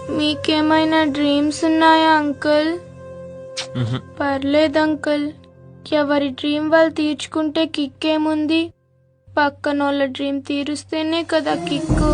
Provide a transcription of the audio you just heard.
మీకేమైనా డ్రీమ్స్ ఉన్నాయా అంకుల్? పర్లేదు అంకుల్, ఎవరి డ్రీమ్ వాళ్ళు తీర్చుకుంటే కిక్కేముంది, పక్కనోళ్ళ డ్రీమ్ తీరుస్తేనే కదా కిక్కు.